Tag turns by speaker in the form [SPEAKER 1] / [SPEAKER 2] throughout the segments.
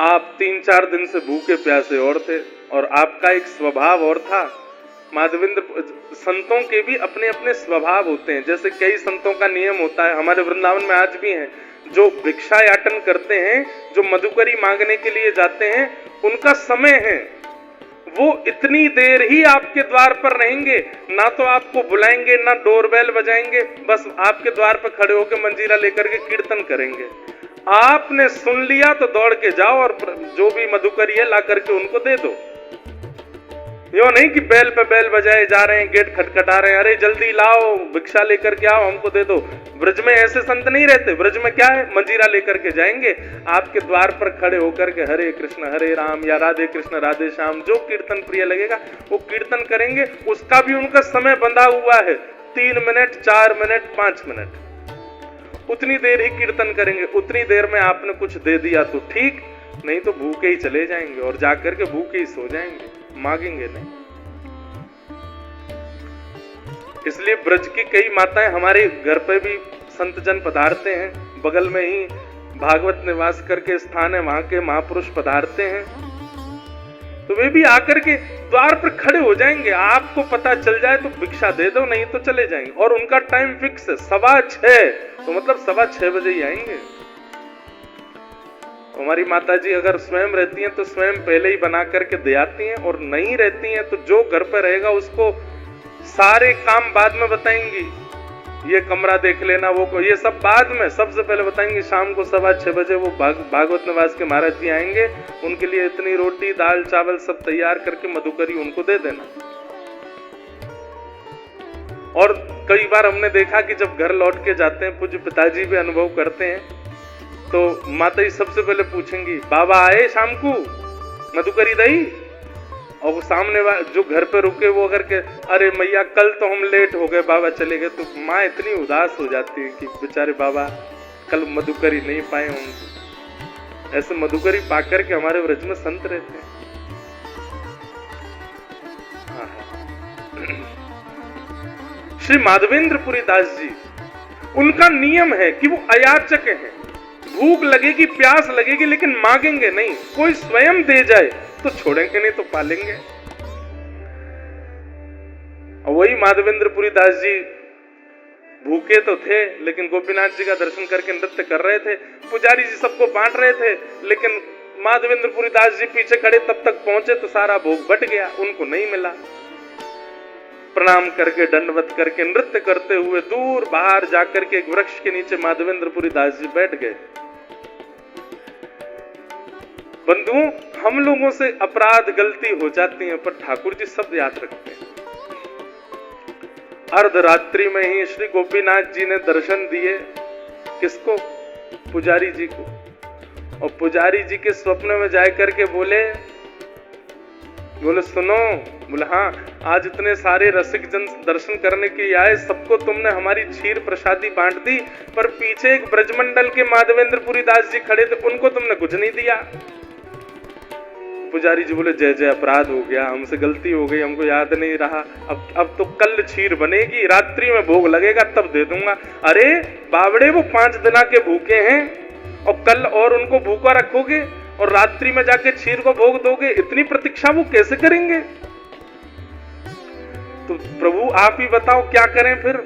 [SPEAKER 1] आप 3-4 दिन से भूखे प्यासे और थे और आपका एक स्वभाव और था। माधवेंद्र संतों के भी अपने अपने स्वभाव होते हैं। जैसे कई संतों का नियम होता है, हमारे वृंदावन में आज भी हैं, जो भिक्षा याटन करते हैं, जो मधुकरी मांगने के लिए जाते हैं, उनका समय है, वो इतनी देर ही आपके द्वार पर रहेंगे, ना तो आपको बुलाएंगे ना डोरबेल बजाएंगे, बस आपके द्वार पर खड़े होकर मंजीरा लेकर के कीर्तन करेंगे। आपने सुन लिया तो दौड़ के जाओ और जो भी मधुकरी है ला करके उनको दे दो। यो नहीं कि बैल पे बैल बजाए जा रहे हैं, गेट खटखटा रहे हैं, अरे जल्दी लाओ भिक्षा लेकर के आओ हमको दे दो। ब्रज में ऐसे संत नहीं रहते। ब्रज में क्या है, मंजीरा लेकर के जाएंगे, आपके द्वार पर खड़े होकर के हरे कृष्ण हरे राम या राधे कृष्ण राधे श्याम, जो कीर्तन प्रिय लगेगा वो कीर्तन करेंगे। उसका भी उनका समय बंधा हुआ है, 3 मिनट 4 मिनट 5 मिनट, उतनी देर ही कीर्तन करेंगे। उतनी देर में आपने कुछ दे दिया तो ठीक, नहीं तो भूखे ही चले जाएंगे और जाकर के भूखे ही सो जाएंगे, मांगेंगे नहीं। इसलिए ब्रज की कई माताएं हमारे घर पे भी संत जन पधारते हैं, बगल में ही भागवत निवास करके स्थान है, वहां के महापुरुष पधारते हैं, तो वे भी आकर के द्वार पर खड़े हो जाएंगे। आपको पता चल जाए तो भिक्षा दे दो, नहीं तो चले जाएंगे। और उनका टाइम फिक्स है 6:15, तो मतलब 6:15 बजे ही आएंगे। हमारी माताजी अगर स्वयं रहती हैं तो स्वयं पहले ही बना करके दे आती हैं, और नहीं रहती हैं तो जो घर पर रहेगा उसको सारे काम बाद में बताएंगी, ये कमरा देख लेना, वो ये सब बाद में, सबसे पहले बताएंगे शाम को 6:15 बजे वो भागवत निवास के महाराज जी आएंगे, उनके लिए इतनी रोटी दाल चावल सब तैयार करके मधुकरी उनको दे देना। और कई बार हमने देखा कि जब घर लौट के जाते हैं, पूज्य पिताजी भी अनुभव करते हैं, तो माता जी सबसे पहले पूछेंगी बाबा आए शाम को मधुकरी दई, और वो सामने जो घर पे रुके वो अगर के अरे मैया कल तो हम लेट हो गए बाबा चले गए, तो माँ इतनी उदास हो जाती है कि बेचारे बाबा कल मधुकरी नहीं पाए होंगे। ऐसे मधुकरी पाकर के हमारे व्रज में संत रहते हैं। श्री माधवेंद्रपुरी दास जी, उनका नियम है कि वो अयाचक हैं। भूख लगेगी प्यास लगेगी लेकिन मांगेंगे नहीं, कोई स्वयं दे जाए तो छोड़ेंगे नहीं तो पालेंगे। और वही माधवेंद्रपुरी दास जी भूखे तो थे लेकिन गोपीनाथ जी का दर्शन करके नृत्य कर रहे थे, पुजारी जी सबको बांट रहे थे, लेकिन माधवेंद्रपुरी दास जी पीछे खड़े तब तक पहुंचे तो सारा भोग बट गया, उनको नहीं मिला। प्रणाम करके दंडवत करके नृत्य करते हुए दूर बाहर जाकर के एक वृक्ष के नीचे माधवेंद्रपुरी दास जी बैठ गए। बंधुओं, हम लोगों से अपराध गलती हो जाती है, पर ठाकुर जी सब याद रखते हैं। अर्धरात्रि में ही श्री गोपीनाथ जी ने दर्शन दिए, किसको? पुजारी जी को। और पुजारी जी के स्वप्न में जाकर के बोले सुनो, बोले हाँ, आज इतने सारे रसिक जन दर्शन करने के लिए आए, सबको तुमने हमारी क्षीर प्रसादी बांट दी, पर पीछे एक ब्रजमंडल के माधवेंद्रपुरी दास जी खड़े थे, उनको तुमने कुछ नहीं दिया। पुजारी जी बोले जय जय, अपराध हो गया, हमसे गलती हो गई, हमको याद नहीं रहा, अब तो कल क्षीर बनेगी, रात्रि में भोग लगेगा तब दे दूंगा। अरे बावड़े, वो 5 दिन के भूखे हैं और कल और उनको भूखा रखोगे और रात्रि में जाके क्षीर को भोग दोगे, इतनी प्रतीक्षा वो कैसे करेंगे? तो प्रभु आप ही बताओ क्या करें फिर?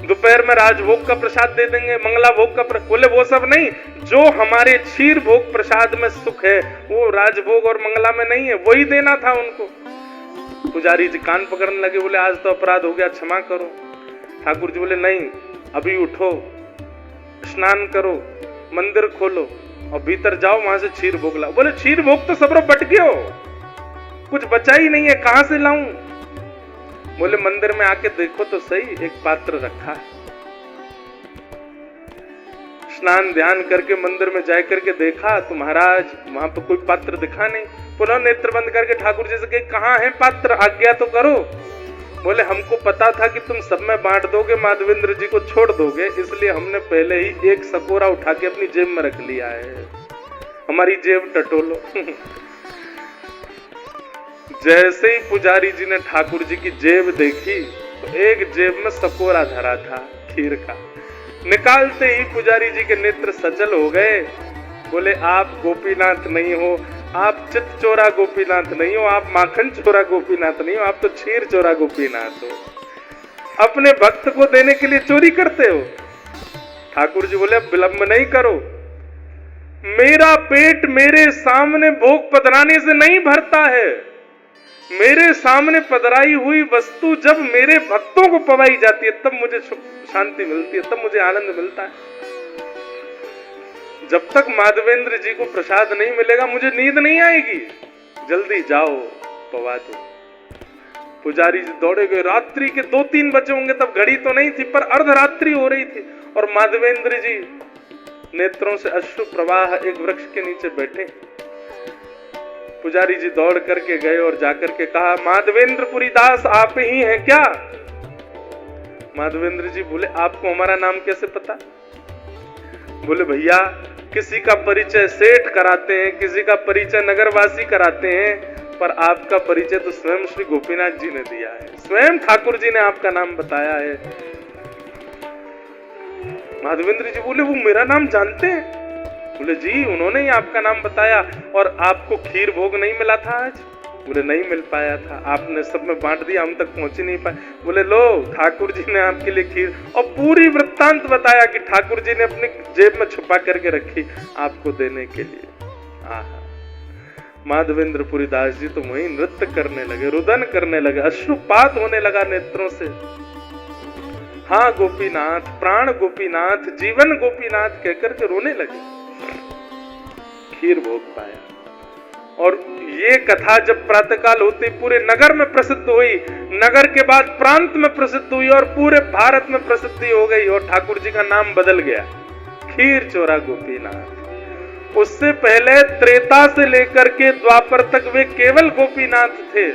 [SPEAKER 1] दोपहर में राजभोग का प्रसाद दे देंगे, मंगला भोग का बोले वो सब नहीं, जो हमारे क्षीर भोग प्रसाद में सुख है वो राजभोग और मंगला में नहीं है, वही देना था उनको। पुजारी जी कान पकड़ने लगे, बोले आज तो अपराध हो गया, क्षमा करो। ठाकुर जी बोले नहीं, अभी उठो, स्नान करो, मंदिर खोलो और भीतर जाओ, वहां से क्षीर भोग लाओ। बोले क्षीर भोग तो सब बट गयो, कुछ बचा ही नहीं है, कहां से लाऊं? बोले मंदिर में आके देखो तो सही, एक पात्र रखा है। स्नान ध्यान करके मंदिर में जा करके देखा तो महाराज वहां पर कोई पात्र दिखा नहीं। पुनः नेत्र बंद करके ठाकुर जी से कहे कहां है पात्र, आज्ञा तो करो। बोले हमको पता था कि तुम सब में बांट दोगे, माधवेंद्र जी को छोड़ दोगे, इसलिए हमने पहले ही एक सकोरा उठा के अपनी जेब में रख लिया है, हमारी जेब टटोलो। जैसे ही पुजारी जी ने ठाकुर जी की जेब देखी तो एक जेब में सकोरा धरा था खीर का। निकालते ही पुजारी जी के नेत्र सचल हो गए। बोले आप गोपीनाथ नहीं हो, आप चित चोरा गोपीनाथ नहीं हो, आप माखन चोरा गोपीनाथ नहीं हो, आप तो क्षीर चोरा गोपीनाथ हो। अपने भक्त को देने के लिए चोरी करते हो। ठाकुर जी बोले अब विलंब नहीं करो, मेरा पेट मेरे सामने भोग पधराने से नहीं भरता है। मेरे सामने पधराई हुई वस्तु जब मेरे भक्तों को पवाई जाती है तब मुझे शांति मिलती है, तब मुझे आनंद मिलता है। जब तक माधवेंद्र जी को प्रसाद नहीं मिलेगा मुझे नींद नहीं आएगी। जल्दी जाओ पवा दो। पुजारी जी दौड़े गए। रात्रि के 2-3 बजे होंगे, तब घड़ी तो नहीं थी पर अर्धरात्रि हो रही थी और माधवेंद्र जी नेत्रों से अश्रु प्रवाह एक वृक्ष के नीचे बैठे। पुजारी जी दौड़ करके गए और जाकर के कहा, माधवेंद्रपुरी दास आप ही हैं क्या? माधवेंद्र जी बोले, आपको हमारा नाम कैसे पता? बोले, भैया किसी का परिचय सेठ कराते हैं, किसी का परिचय नगरवासी कराते हैं, पर आपका परिचय तो स्वयं श्री गोपीनाथ जी ने दिया है, स्वयं ठाकुर जी ने आपका नाम बताया है। माधवेंद्र जी बोले, वो मेरा नाम जानते हैं? बोले, जी उन्होंने ही आपका नाम बताया। और आपको खीर भोग नहीं मिला था आज? बोले, नहीं मिल पाया था, आपने सब में बांट दिया, हम तक पहुंच ही नहीं पाए। बोले, लो ठाकुर जी ने आपके लिए खीर, और पूरी वृत्तांत बताया कि ठाकुर जी ने अपनी जेब में छुपा करके रखी आपको देने के लिए। आहा, माधवेंद्रपुरी दास जी तो वहीं नृत्य करने लगे, रुदन करने लगे, अश्रुपात होने लगा नेत्रों से। हाँ गोपीनाथ, प्राण गोपीनाथ, जीवन गोपीनाथ कहकर के रोने लगे। खीर भोग पाया। और ये कथा जब प्रातःकाल होती पूरे नगर में प्रसिद्ध हुई, नगर के बाद प्रांत में प्रसिद्ध हुई और पूरे भारत में प्रसिद्धि हो गई और ठाकुर जी का नाम बदल गया, खीर चोरा गोपीनाथ। उससे पहले त्रेता से लेकर के द्वापर तक वे केवल गोपीनाथ थे,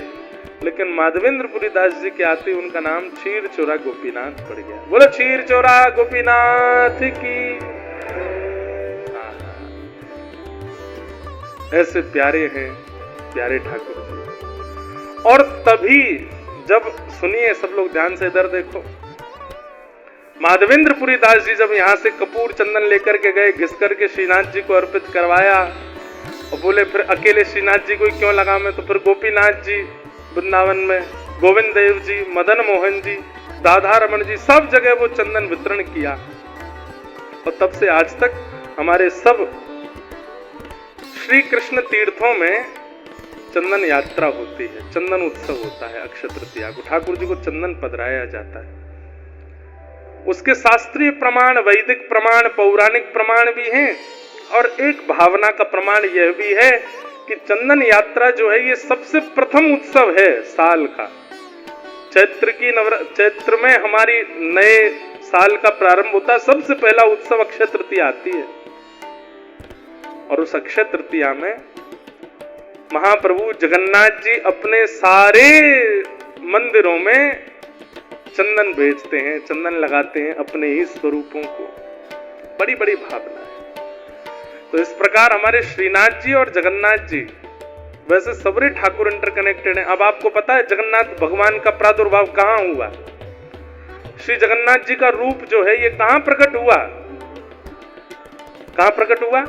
[SPEAKER 1] लेकिन माधवेंद्रपुरी दास जी के आते उनका नाम क्षीर चोरा गोपीनाथ पड़ गया। बोलो क्षीर चोरा गोपीनाथ की। ऐसे प्यारे हैं प्यारे ठाकुर जी। और तभी जब सुनिए सब लोग ध्यान से, इधर देखो, माधवेंद्रपुरी दास जी जब यहाँ से कपूर चंदन लेकर के गए, घिस करके श्रीनाथ जी को अर्पित करवाया और बोले फिर अकेले श्रीनाथ जी को ही क्यों लगा मैं, तो फिर गोपीनाथ जी वृंदावन में, गोविंद देव जी, मदन मोहन जी, राधा रमन जी, सब जगह वो चंदन वितरण किया। और तब से आज तक हमारे सब श्री कृष्ण तीर्थों में चंदन यात्रा होती है, चंदन उत्सव होता है। अक्षय तृतीया को ठाकुर जी को चंदन पधराया जाता है। उसके शास्त्रीय प्रमाण, वैदिक प्रमाण, पौराणिक प्रमाण भी हैं और एक भावना का प्रमाण यह भी है कि चंदन यात्रा जो है ये सबसे प्रथम उत्सव है साल का। चैत्र में हमारी नए साल का प्रारंभ होता है, सबसे पहला उत्सव अक्षय तृतीया आती है और उस अक्षय तृतीया में महाप्रभु जगन्नाथ जी अपने सारे मंदिरों में चंदन भेजते हैं, चंदन लगाते हैं अपने ही स्वरूपों को। बड़ी बड़ी भावना है। तो इस प्रकार हमारे श्रीनाथ जी और जगन्नाथ जी, वैसे सबरे ठाकुर इंटरकनेक्टेड हैं। अब आपको पता है जगन्नाथ भगवान का प्रादुर्भाव कहाँ हुआ? श्री जगन्नाथ जी का रूप जो है ये कहाँ प्रकट हुआ? कहाँ प्रकट हुआ?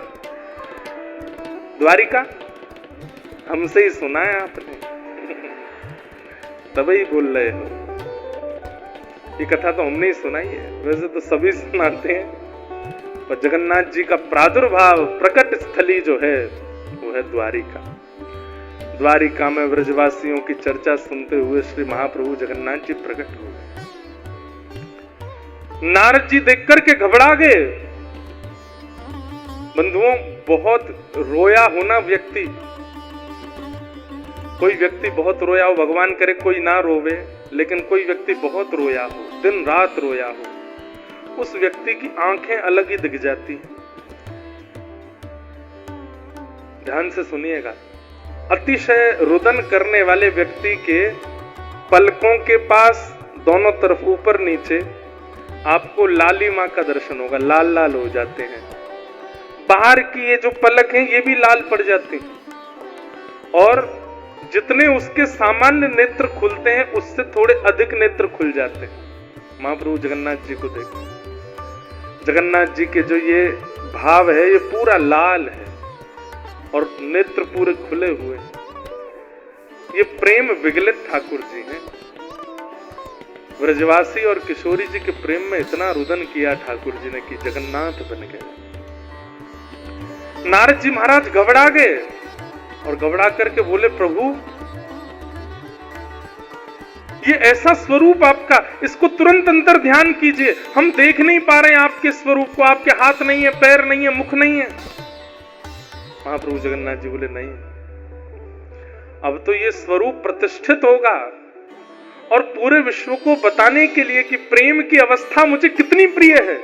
[SPEAKER 1] द्वारिका। हमसे ही सुना है आपने, तभी बोल रहे हो। ये कथा तो हमने ही सुनाई है, वैसे तो सभी सुनाते हैं, पर जगन्नाथ जी का प्रादुर्भाव प्रकट स्थली जो है वो है द्वारिका। द्वारिका में व्रजवासियों की चर्चा सुनते हुए श्री महाप्रभु जगन्नाथ जी प्रकट हुए। नारद जी देख करके घबरा गए। बंधुओं, बहुत रोया हो ना व्यक्ति, कोई व्यक्ति बहुत रोया हो, भगवान करे कोई ना रोवे, लेकिन कोई व्यक्ति बहुत रोया हो, दिन रात रोया हो, उस व्यक्ति की आंखें अलग ही दिख जाती हैं। ध्यान से सुनिएगा, अतिशय रुदन करने वाले व्यक्ति के पलकों के पास दोनों तरफ ऊपर नीचे आपको लालिमा का दर्शन होगा, लाल लाल हो जाते हैं। बाहर की ये जो पलक हैं ये भी लाल पड़ जाते हैं और जितने उसके सामान्य नेत्र खुलते हैं उससे थोड़े अधिक नेत्र खुल जाते हैं। महाप्रभु जगन्नाथ जी को देखो, जगन्नाथ जी के जो ये भाव है, ये पूरा लाल है और नेत्र पूरे खुले हुए हैं। ये प्रेम विगलित ठाकुर जी हैं। ब्रजवासी और किशोरी जी के प्रेम में इतना रुदन किया ठाकुर जी ने कि जगन्नाथ बन गए। नारद जी महाराज घबरा गए और घबरा करके बोले, प्रभु ये ऐसा स्वरूप आपका, इसको तुरंत अंतर ध्यान कीजिए, हम देख नहीं पा रहे हैं आपके स्वरूप को, आपके हाथ नहीं है, पैर नहीं है, मुख नहीं है। महाप्रभु जगन्नाथ जी बोले, नहीं, अब तो ये स्वरूप प्रतिष्ठित होगा और पूरे विश्व को बताने के लिए कि प्रेम की अवस्था मुझे कितनी प्रिय है,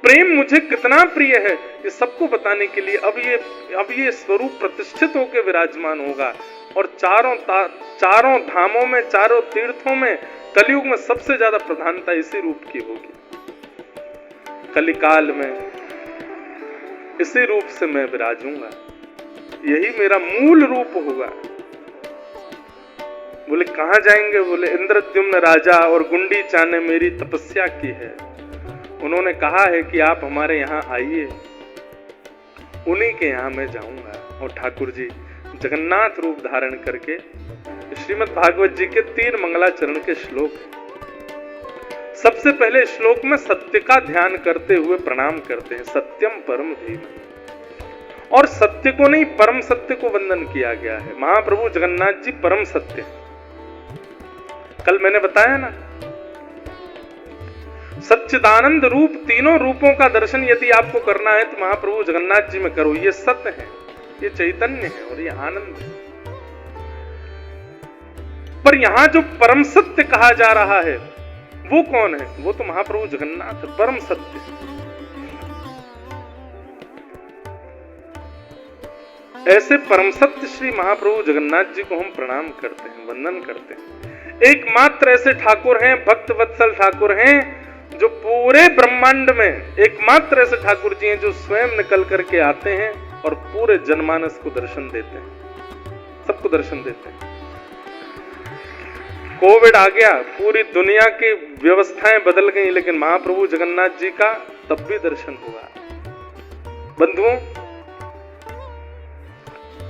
[SPEAKER 1] प्रेम मुझे कितना प्रिय है, ये सबको बताने के लिए अब ये स्वरूप प्रतिष्ठित होकर विराजमान होगा। और चारों धामों में, चारों तीर्थों में, कलयुग में सबसे ज्यादा प्रधानता इसी रूप की होगी। कलिकाल में इसी रूप से मैं विराजूंगा, यही मेरा मूल रूप होगा। बोले कहां जाएंगे? बोले इंद्रद्युम्न राजा और गुंडीचा ने मेरी तपस्या की है, उन्होंने कहा है कि आप हमारे यहाँ आइए, उन्हीं के यहाँ मैं जाऊंगा। और ठाकुर जी जगन्नाथ रूप धारण करके, श्रीमद् भागवत जी के 3 मंगलाचरण के श्लोक। सबसे पहले श्लोक में सत्य का ध्यान करते हुए प्रणाम करते हैं, सत्यम परम धीम, और सत्य को नहीं परम सत्य को वंदन किया गया है। महाप्रभु जगन्नाथ जी परम सत्य। कल मैंने बताया ना, सच्चिदानंद रूप, तीनों रूपों का दर्शन यदि आपको करना है तो महाप्रभु जगन्नाथ जी में करो। ये सत्य है, ये चैतन्य है और ये आनंद है। पर यहां जो परम सत्य कहा जा रहा है वो कौन है? वो तो महाप्रभु जगन्नाथ परम सत्य। ऐसे परम सत्य श्री महाप्रभु जगन्नाथ जी को हम प्रणाम करते हैं, वंदन करते हैं। एकमात्र ऐसे ठाकुर हैं, भक्त वत्सल ठाकुर हैं, जो पूरे ब्रह्मांड में एकमात्र ऐसे ठाकुर जी हैं जो स्वयं निकल करके आते हैं और पूरे जनमानस को दर्शन देते हैं, सबको दर्शन देते हैं। कोविड आ गया, पूरी दुनिया की व्यवस्थाएं बदल गई, लेकिन महाप्रभु जगन्नाथ जी का तब भी दर्शन हुआ। बंधुओं,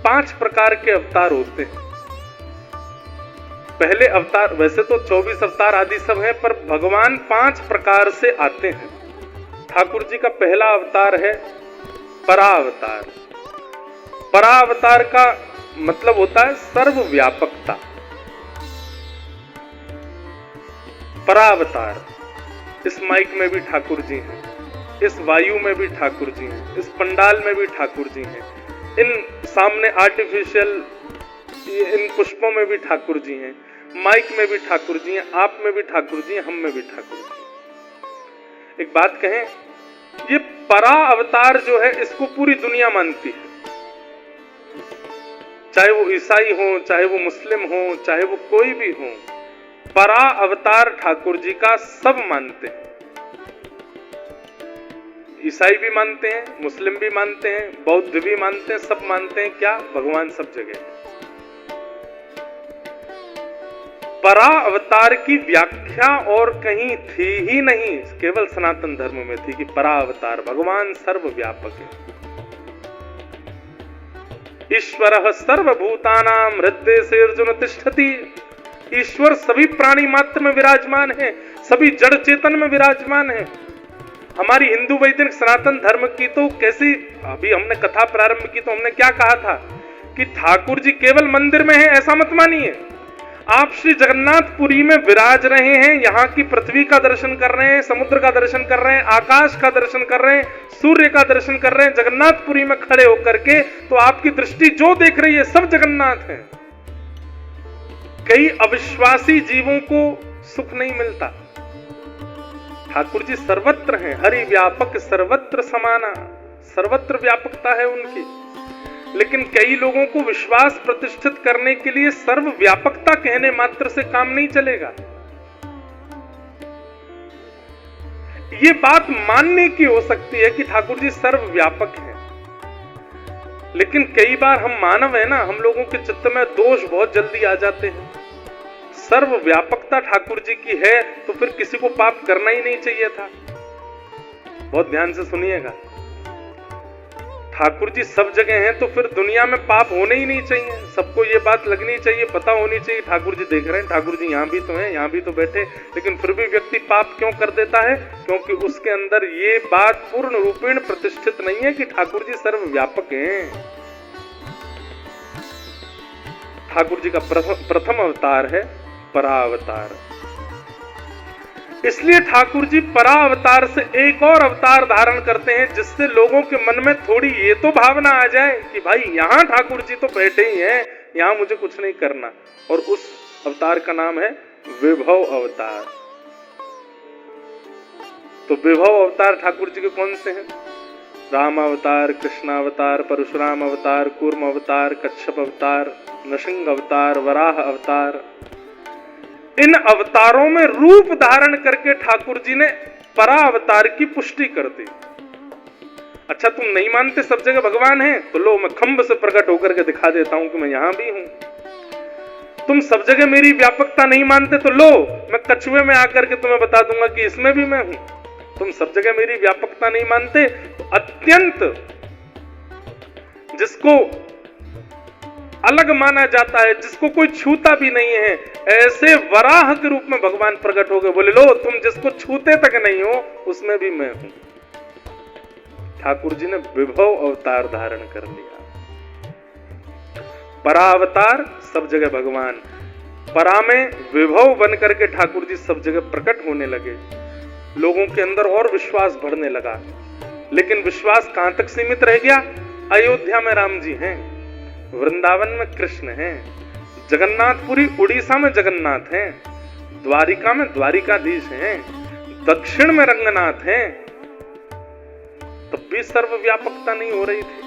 [SPEAKER 1] 5 प्रकार के अवतार होते हैं। पहले अवतार, वैसे तो 24 अवतार आदि सब है, पर भगवान 5 प्रकार से आते हैं। ठाकुर जी का पहला अवतार है परावतार। परावतार का मतलब होता है सर्वव्यापकता। परावतार, इस माइक में भी ठाकुर जी हैं, इस वायु में भी ठाकुर जी हैं, इस पंडाल में भी ठाकुर जी हैं, इन सामने आर्टिफिशियल इन पुष्पों में भी ठाकुर जी हैं, माइक में भी ठाकुर जी हैं, आप में भी ठाकुर जी हैं, हम में भी ठाकुर जी हैं। एक बात कहें, ये परा अवतार जो है इसको पूरी दुनिया मानती है, चाहे वो ईसाई हो, चाहे वो मुस्लिम हो, चाहे वो कोई भी हो। परा अवतार ठाकुर जी का सब मानते हैं। ईसाई भी मानते हैं, मुस्लिम भी मानते हैं, बौद्ध भी मानते हैं, सब मानते हैं क्या? भगवान सब जगह है। परा अवतार की व्याख्या और कहीं थी ही नहीं, केवल सनातन धर्म में थी कि परा अवतार भगवान सर्वव्यापक है। ईश्वरः सर्वभूतानां हृदयेऽर्जुन तिष्ठति। ईश्वर सभी प्राणी मात्र में विराजमान है, सभी जड़ चेतन में विराजमान है। हमारी हिंदू वैदिक सनातन धर्म की तो कैसी, अभी हमने कथा प्रारंभ की तो हमने क्या कहा था कि ठाकुर जी केवल मंदिर में है, ऐसा मत मानिए। आप श्री जगन्नाथपुरी में विराज रहे हैं, यहाँ की पृथ्वी का दर्शन कर रहे हैं, समुद्र का दर्शन कर रहे हैं, आकाश का दर्शन कर रहे हैं, सूर्य का दर्शन कर रहे हैं, जगन्नाथपुरी में खड़े होकर के, तो आपकी दृष्टि जो देख रही है सब जगन्नाथ है। कई अविश्वासी जीवों को सुख नहीं मिलता। ठाकुर जी सर्वत्र हैं, हरि व्यापक सर्वत्र समाना, सर्वत्र व्यापकता है उनकी। लेकिन कई लोगों को विश्वास प्रतिष्ठित करने के लिए सर्वव्यापकता कहने मात्र से काम नहीं चलेगा। ये बात मानने की हो सकती है कि ठाकुर जी सर्वव्यापक हैं, लेकिन कई बार हम मानव है ना, हम लोगों के चित्त में दोष बहुत जल्दी आ जाते हैं। सर्वव्यापकता ठाकुर जी की है तो फिर किसी को पाप करना ही नहीं चाहिए था। बहुत ध्यान से सुनिएगा। ठाकुर जी सब जगह हैं तो फिर दुनिया में पाप होने ही नहीं चाहिए। सबको ये बात लगनी चाहिए, पता होनी चाहिए ठाकुर जी देख रहे हैं, ठाकुर जी यहाँ भी तो हैं, यहाँ भी तो बैठे, लेकिन फिर भी व्यक्ति पाप क्यों कर देता है? क्योंकि उसके अंदर ये बात पूर्ण रूपेण प्रतिष्ठित नहीं है कि ठाकुर जी सर्वव्यापक हैं। ठाकुर जी का प्रथम अवतार है परावतार। इसलिए ठाकुर जी परावतार से एक और अवतार धारण करते हैं, जिससे लोगों के मन में थोड़ी ये तो भावना आ जाए कि भाई यहाँ ठाकुर जी तो बैठे ही हैं, यहाँ मुझे कुछ नहीं करना। और उस अवतार का नाम है विभव अवतार। तो विभव अवतार ठाकुर जी के कौन से हैं? राम अवतार, कृष्ण अवतार, परशुराम अवतार, कूर्म अवतार, कच्छप अवतार, नृसिंह अवतार, वराह अवतार। इन अवतारों में रूप धारण करके ठाकुर जी ने परावतार की पुष्टि कर दी। अच्छा, तुम नहीं मानते सब जगह भगवान है, तो लो मैं खंभ से प्रकट होकर के दिखा देता हूं कि मैं यहां भी हूं। तुम सब जगह मेरी व्यापकता नहीं मानते, तो लो मैं कछुए में आकर के तुम्हें बता दूंगा कि इसमें भी मैं हूं। तुम सब जगह मेरी व्यापकता नहीं मानते, तो अत्यंत जिसको अलग माना जाता है, जिसको कोई छूता भी नहीं है, ऐसे वराह के रूप में भगवान प्रकट हो गए। बोले लो तुम जिसको छूते तक नहीं हो उसमें भी मैं हूं। ठाकुर जी ने विभव अवतार धारण कर लिया। परावतार सब जगह भगवान, परा में विभव बन करके ठाकुर जी सब जगह प्रकट होने लगे। लोगों के अंदर और विश्वास बढ़ने लगा। लेकिन विश्वास कहां तक सीमित रह गया? अयोध्या में राम जी हैं, वृंदावन में कृष्ण हैं, जगन्नाथपुरी उड़ीसा में जगन्नाथ हैं, द्वारिका में द्वारिकाधीश हैं, दक्षिण में रंगनाथ हैं, तब भी सर्वव्यापकता नहीं हो रही थी।